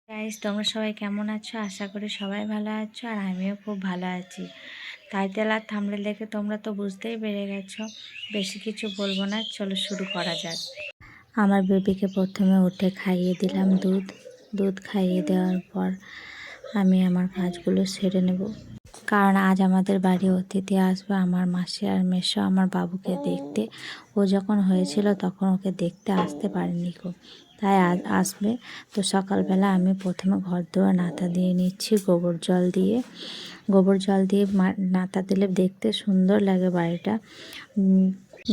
Guys, তোমরা সবাই কেমন আছো? আশা করি সবাই ভালো আছো আর আমিও খুব ভালো আছি। টাইটেল আর থাম্বনেল দেখে তোমরা তো বুঝতেই পেরে গেছো। বেশি কিছু বলবো না, চলো শুরু করা যাক। আমার বেবিকে প্রথমে উঠে খাইয়ে দিলাম দুধ খাইয়ে দেওয়ার পর আমি আমার কাজগুলো সেরে নেব, কারণ আজ আমাদের বাড়ি অতিথি আসবে। আমার মাসি আর মেসো আমার বাবুকে দেখতে। ও যখন হয়েছিল তখন ওকে দেখতে আসতে পারেনি গো, তাই আজ আসবে। তো সকালবেলা আমি প্রথমে ঘর দুয়ার নাতা দিয়ে নিচ্ছি গোবর জল দিয়ে। নাতা দিলে দেখতে সুন্দর লাগে বাড়িটা।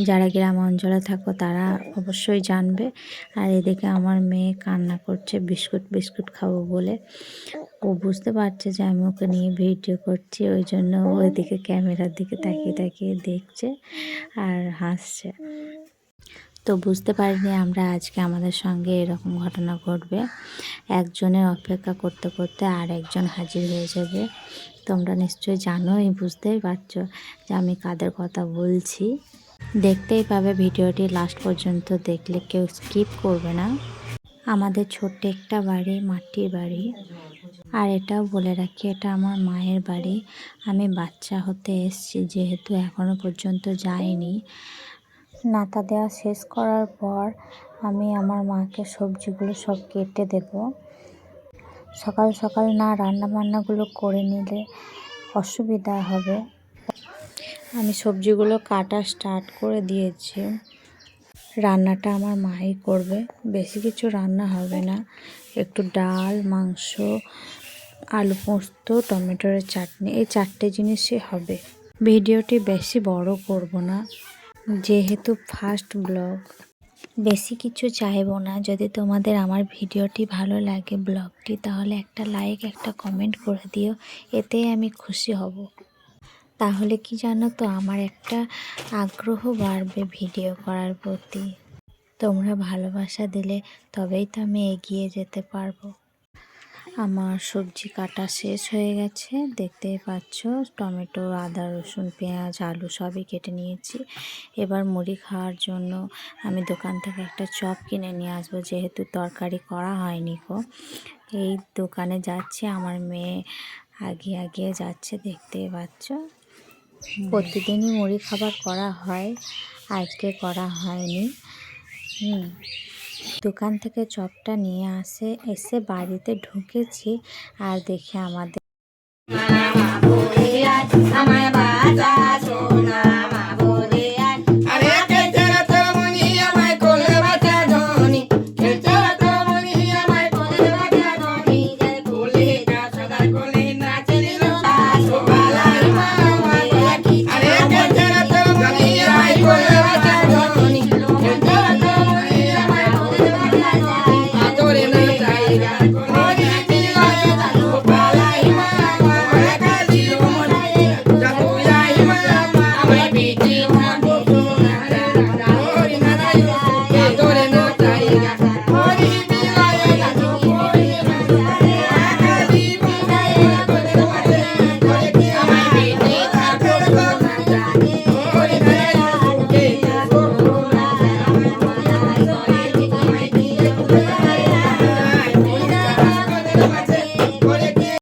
যারা গ্রাম অঞ্চলে থাকো তারা অবশ্যই জানবে। আর এদিকে আমার মেয়ে কান্না করছে বিস্কুট খাবো বলে। ও বুঝতে পারছে যে আমি ওকে নিয়ে ভিডিও করছি, ওই জন্য ওইদিকে ক্যামেরার দিকে তাকিয়ে তাকিয়ে দেখছে আর হাসছে। তো বুঝতে পারিনি আমরা আজকে আমাদের সঙ্গে এরকম ঘটনা ঘটবে। একজনের অপেক্ষা করতে করতে আর একজন হাজির হয়ে যাবে। তোমরা নিশ্চয়ই জানোই, বুঝতেই পারছো যে আমি কাদের কথা বলছি। দেখতেই পাবে, ভিডিওটি লাস্ট পর্যন্ত দেখলে কেউ স্কিপ করবে না। আমাদের ছোট্ট একটা বাড়ি, মাটির বাড়ি। আর এটাও বলে রাখি, এটা আমার মায়ের বাড়ি। আমি বাচ্চা হতে এসেছি, যেহেতু এখনও পর্যন্ত যাইনি। নাতা দেওয়া শেষ করার পর আমি আমার মাকে সবজিগুলো সব কেটে দেব। সকাল সকাল না রান্না বান্নাগুলো করে নিলে অসুবিধা হবে। আমি সবজিগুলো কাটা স্টার্ট করে দিয়েছি। রান্নাটা আমার মাই করবে, বেশি কিছু রান্না হবে না। একটু ডাল, মাংস, আলু পোস্ত, টমেটোর চাটনি, এই 4টে জিনিসই হবে। ভিডিওটি বেশি বড় করব না, যেহেতু ফার্স্ট ব্লগ। বেশি কিছু চাইবো না। যদি তোমাদের আমার ভিডিওটি ভালো লাগে, ব্লগটি, তাহলে একটা লাইক, একটা কমেন্ট করে দিও, এতেই আমি খুশি হব। তাহলে কি জানো তো, আমার একটা আগ্রহ বাড়বে ভিডিও করার প্রতি। তোমরা ভালোবাসা দিলে তবেই তো আমি এগিয়ে যেতে পারবো। আমার সবজি কাটা শেষ হয়ে গেছে, দেখতেই পাচ্ছ। টমেটো, আদা, রসুন, পেঁয়াজ, আলু সবই কেটে নিয়েছি। এবার মুড়ি খাওয়ার জন্য আমি দোকান থেকে একটা চপ কিনে নিয়ে আসবো, যেহেতু তরকারি করা হয়নি গো। এই দোকানে যাচ্ছি, আমার মেয়ে আগিয়ে যাচ্ছে, দেখতেই পাচ্ছ। প্রতিদিনই মুড়ি খাবার করা হয়, আজকে করা হয়নি। দোকান থেকে চপটা নিয়ে এসে বাড়িতে ঢুকেছি আর দেখি আমাদের